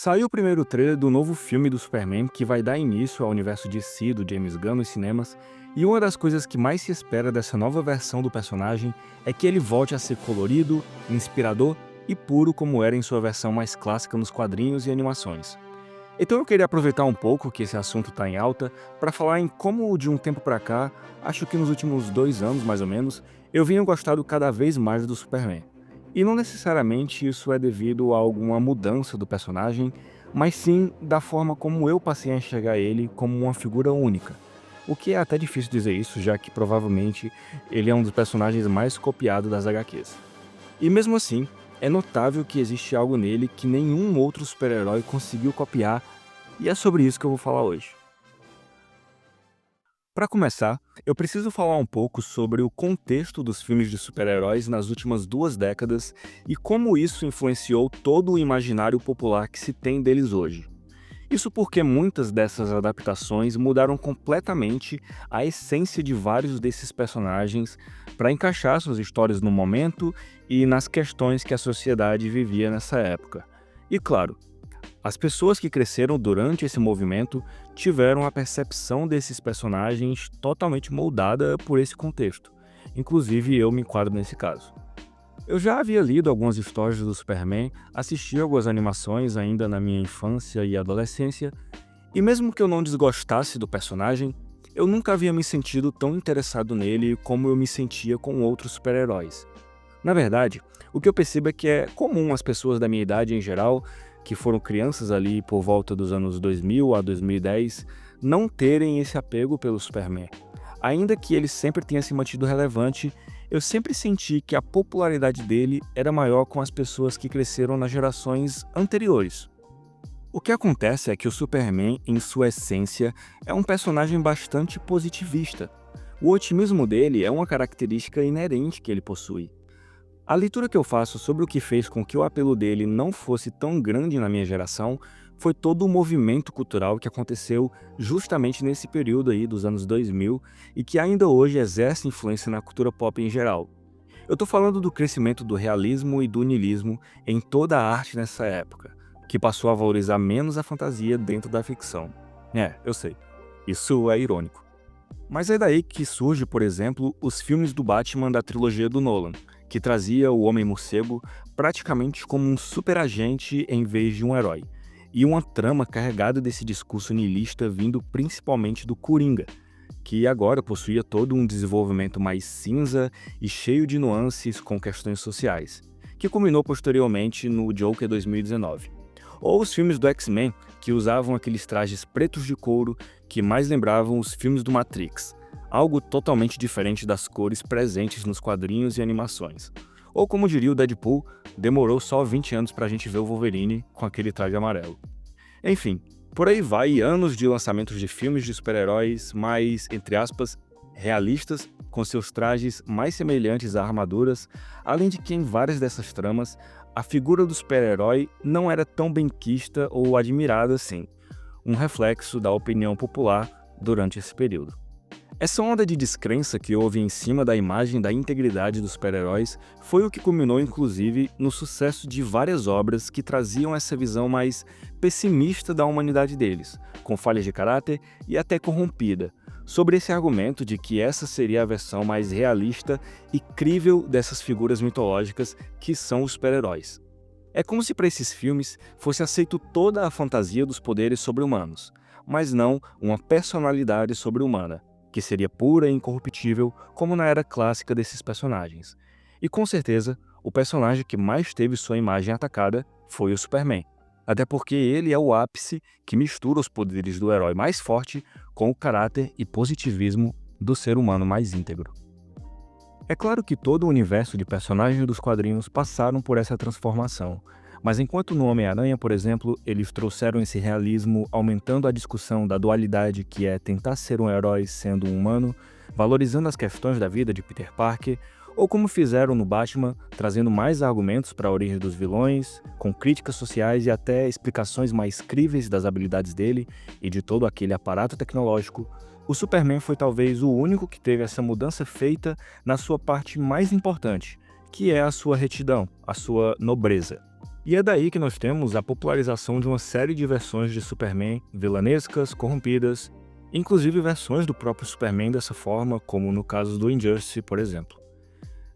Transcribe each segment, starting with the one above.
Saiu o primeiro trailer do novo filme do Superman que vai dar início ao universo DC do James Gunn nos cinemas, e uma das coisas que mais se espera dessa nova versão do personagem é que ele volte a ser colorido, inspirador e puro como era em sua versão mais clássica nos quadrinhos e animações. Então eu queria aproveitar um pouco que esse assunto está em alta para falar em como de um tempo para cá, acho que nos últimos 2 anos mais ou menos, eu venho gostado cada vez mais do Superman. E não necessariamente isso é devido a alguma mudança do personagem, mas sim da forma como eu passei a enxergar ele como uma figura única. O que é até difícil dizer isso, já que provavelmente ele é um dos personagens mais copiados das HQs. E mesmo assim, é notável que existe algo nele que nenhum outro super-herói conseguiu copiar, e é sobre isso que eu vou falar hoje. Para começar, eu preciso falar um pouco sobre o contexto dos filmes de super-heróis nas últimas 2 décadas e como isso influenciou todo o imaginário popular que se tem deles hoje. Isso porque muitas dessas adaptações mudaram completamente a essência de vários desses personagens para encaixar suas histórias no momento e nas questões que a sociedade vivia nessa época. E claro, as pessoas que cresceram durante esse movimento tiveram a percepção desses personagens totalmente moldada por esse contexto. Inclusive eu me enquadro nesse caso. Eu já havia lido algumas histórias do Superman, assisti algumas animações ainda na minha infância e adolescência, e mesmo que eu não desgostasse do personagem, eu nunca havia me sentido tão interessado nele como eu me sentia com outros super-heróis. Na verdade, o que eu percebo é que é comum as pessoas da minha idade em geral, que foram crianças ali por volta dos anos 2000 a 2010, não terem esse apego pelo Superman. Ainda que ele sempre tenha se mantido relevante, eu sempre senti que a popularidade dele era maior com as pessoas que cresceram nas gerações anteriores. O que acontece é que o Superman, em sua essência, é um personagem bastante positivista. O otimismo dele é uma característica inerente que ele possui. A leitura que eu faço sobre o que fez com que o apelo dele não fosse tão grande na minha geração foi todo o movimento cultural que aconteceu justamente nesse período aí dos anos 2000 e que ainda hoje exerce influência na cultura pop em geral. Eu tô falando do crescimento do realismo e do niilismo em toda a arte nessa época, que passou a valorizar menos a fantasia dentro da ficção. Eu sei, isso é irônico. Mas é daí que surge, por exemplo, os filmes do Batman da trilogia do Nolan, que trazia o Homem-Morcego praticamente como um super-agente em vez de um herói, e uma trama carregada desse discurso niilista vindo principalmente do Coringa, que agora possuía todo um desenvolvimento mais cinza e cheio de nuances com questões sociais, que culminou posteriormente no Joker 2019. Ou os filmes do X-Men, que usavam aqueles trajes pretos de couro que mais lembravam os filmes do Matrix, algo totalmente diferente das cores presentes nos quadrinhos e animações. Ou como diria o Deadpool, demorou só 20 anos pra gente ver o Wolverine com aquele traje amarelo. Enfim, por aí vai anos de lançamentos de filmes de super-heróis mais, entre aspas, realistas, com seus trajes mais semelhantes a armaduras, além de que em várias dessas tramas, a figura do super-herói não era tão benquista ou admirada assim, um reflexo da opinião popular durante esse período. Essa onda de descrença que houve em cima da imagem da integridade dos super-heróis foi o que culminou inclusive no sucesso de várias obras que traziam essa visão mais pessimista da humanidade deles, com falhas de caráter e até corrompida, sobre esse argumento de que essa seria a versão mais realista e crível dessas figuras mitológicas que são os super-heróis. É como se para esses filmes fosse aceito toda a fantasia dos poderes sobre-humanos, mas não uma personalidade sobre-humana, que seria pura e incorruptível, como na era clássica desses personagens. E com certeza, o personagem que mais teve sua imagem atacada foi o Superman. Até porque ele é o ápice que mistura os poderes do herói mais forte com o caráter e positivismo do ser humano mais íntegro. É claro que todo o universo de personagens dos quadrinhos passaram por essa transformação, mas enquanto no Homem-Aranha, por exemplo, eles trouxeram esse realismo aumentando a discussão da dualidade que é tentar ser um herói sendo um humano, valorizando as questões da vida de Peter Parker, ou como fizeram no Batman, trazendo mais argumentos para a origem dos vilões, com críticas sociais e até explicações mais críveis das habilidades dele e de todo aquele aparato tecnológico, o Superman foi talvez o único que teve essa mudança feita na sua parte mais importante, que é a sua retidão, a sua nobreza. E é daí que nós temos a popularização de uma série de versões de Superman vilanescas, corrompidas, inclusive versões do próprio Superman dessa forma, como no caso do Injustice, por exemplo.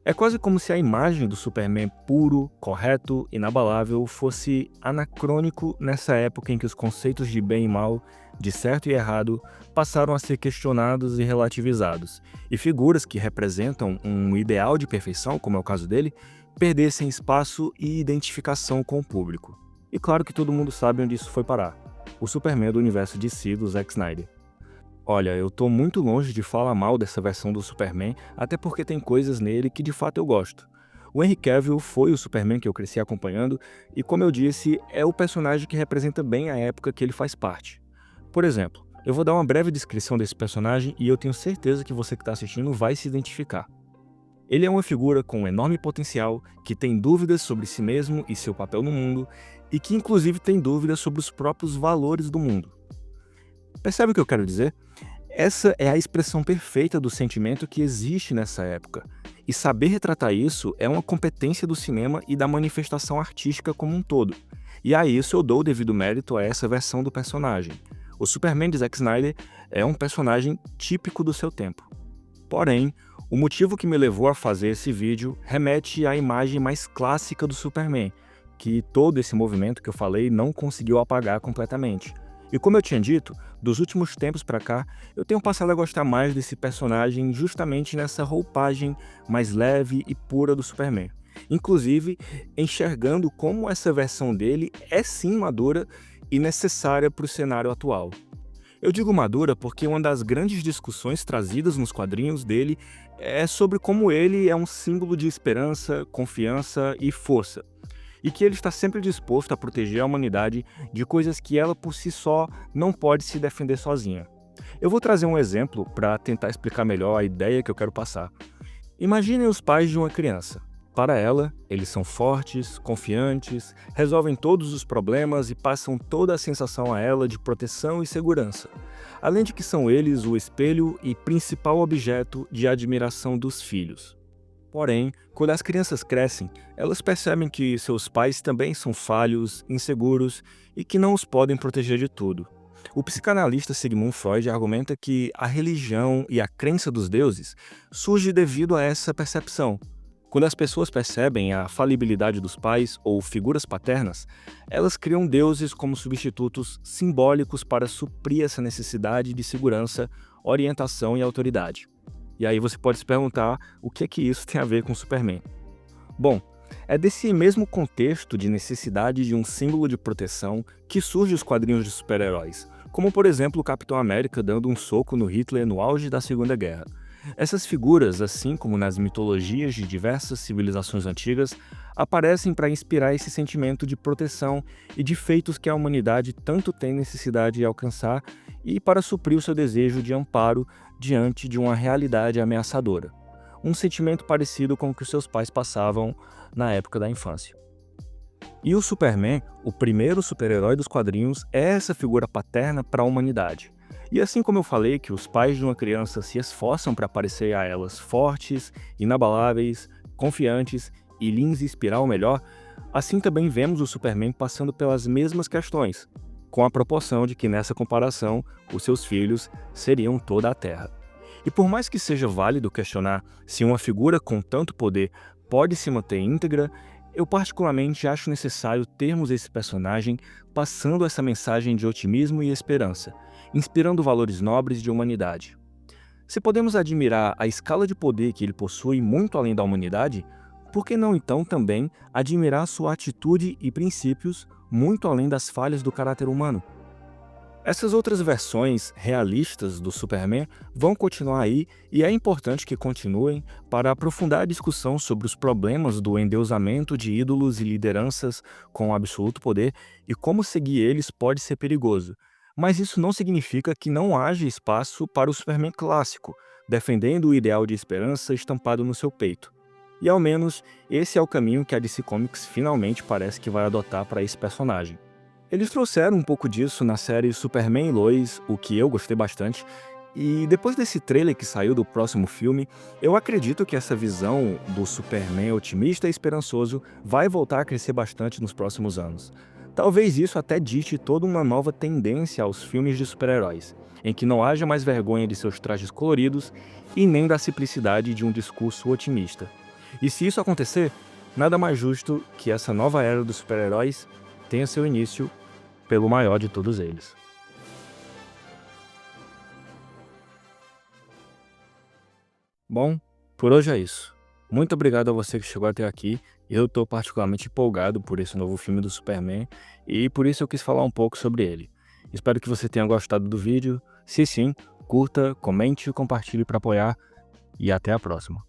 É quase como se a imagem do Superman puro, correto, inabalável fosse anacrônico nessa época em que os conceitos de bem e mal, de certo e errado, passaram a ser questionados e relativizados, e figuras que representam um ideal de perfeição, como é o caso dele, perdessem espaço e identificação com o público. E claro que todo mundo sabe onde isso foi parar: o Superman do universo DC do Zack Snyder. Olha, eu tô muito longe de falar mal dessa versão do Superman, até porque tem coisas nele que de fato eu gosto. O Henry Cavill foi o Superman que eu cresci acompanhando e, como eu disse, é o personagem que representa bem a época que ele faz parte. Por exemplo, eu vou dar uma breve descrição desse personagem e eu tenho certeza que você que está assistindo vai se identificar. Ele é uma figura com um enorme potencial, que tem dúvidas sobre si mesmo e seu papel no mundo, e que inclusive tem dúvidas sobre os próprios valores do mundo. Percebe o que eu quero dizer? Essa é a expressão perfeita do sentimento que existe nessa época. E saber retratar isso é uma competência do cinema e da manifestação artística como um todo. E a isso eu dou o devido mérito a essa versão do personagem. O Superman de Zack Snyder é um personagem típico do seu tempo. Porém, o motivo que me levou a fazer esse vídeo remete à imagem mais clássica do Superman, que todo esse movimento que eu falei não conseguiu apagar completamente. E como eu tinha dito, dos últimos tempos pra cá, eu tenho passado a gostar mais desse personagem justamente nessa roupagem mais leve e pura do Superman. Inclusive, enxergando como essa versão dele é sim madura e necessária para o cenário atual. Eu digo madura porque uma das grandes discussões trazidas nos quadrinhos dele é sobre como ele é um símbolo de esperança, confiança e força, e que ele está sempre disposto a proteger a humanidade de coisas que ela por si só não pode se defender sozinha. Eu vou trazer um exemplo para tentar explicar melhor a ideia que eu quero passar. Imaginem os pais de uma criança. Para ela, eles são fortes, confiantes, resolvem todos os problemas e passam toda a sensação a ela de proteção e segurança, além de que são eles o espelho e principal objeto de admiração dos filhos. Porém, quando as crianças crescem, elas percebem que seus pais também são falhos, inseguros e que não os podem proteger de tudo. O psicanalista Sigmund Freud argumenta que a religião e a crença dos deuses surge devido a essa percepção. Quando as pessoas percebem a falibilidade dos pais ou figuras paternas, elas criam deuses como substitutos simbólicos para suprir essa necessidade de segurança, orientação e autoridade. E aí você pode se perguntar o que é que isso tem a ver com Superman. Bom, é desse mesmo contexto de necessidade de um símbolo de proteção que surgem os quadrinhos de super-heróis, como por exemplo o Capitão América dando um soco no Hitler no auge da Segunda Guerra. Essas figuras, assim como nas mitologias de diversas civilizações antigas, aparecem para inspirar esse sentimento de proteção e de feitos que a humanidade tanto tem necessidade de alcançar e para suprir o seu desejo de amparo diante de uma realidade ameaçadora. Um sentimento parecido com o que os seus pais passavam na época da infância. E o Superman, o primeiro super-herói dos quadrinhos, é essa figura paterna para a humanidade. E assim como eu falei que os pais de uma criança se esforçam para parecer a elas fortes, inabaláveis, confiantes e lhes inspirar o melhor, assim também vemos o Superman passando pelas mesmas questões, com a proporção de que nessa comparação, os seus filhos seriam toda a Terra. E por mais que seja válido questionar se uma figura com tanto poder pode se manter íntegra, eu particularmente acho necessário termos esse personagem passando essa mensagem de otimismo e esperança, inspirando valores nobres de humanidade. Se podemos admirar a escala de poder que ele possui muito além da humanidade, por que não então também admirar sua atitude e princípios muito além das falhas do caráter humano? Essas outras versões realistas do Superman vão continuar aí e é importante que continuem para aprofundar a discussão sobre os problemas do endeusamento de ídolos e lideranças com absoluto poder e como seguir eles pode ser perigoso. Mas isso não significa que não haja espaço para o Superman clássico, defendendo o ideal de esperança estampado no seu peito. E ao menos esse é o caminho que a DC Comics finalmente parece que vai adotar para esse personagem. Eles trouxeram um pouco disso na série Superman e Lois, o que eu gostei bastante, E depois desse trailer que saiu do próximo filme, eu acredito que essa visão do Superman otimista e esperançoso vai voltar a crescer bastante nos próximos anos. Talvez isso até dite toda uma nova tendência aos filmes de super-heróis, em que não haja mais vergonha de seus trajes coloridos e nem da simplicidade de um discurso otimista. E se isso acontecer, nada mais justo que essa nova era dos super-heróis tenha seu início pelo maior de todos eles. Bom, por hoje é isso. Muito obrigado a você que chegou até aqui. Eu estou particularmente empolgado por esse novo filme do Superman e por isso eu quis falar um pouco sobre ele. Espero que você tenha gostado do vídeo. Se sim, curta, comente e compartilhe para apoiar e até a próxima.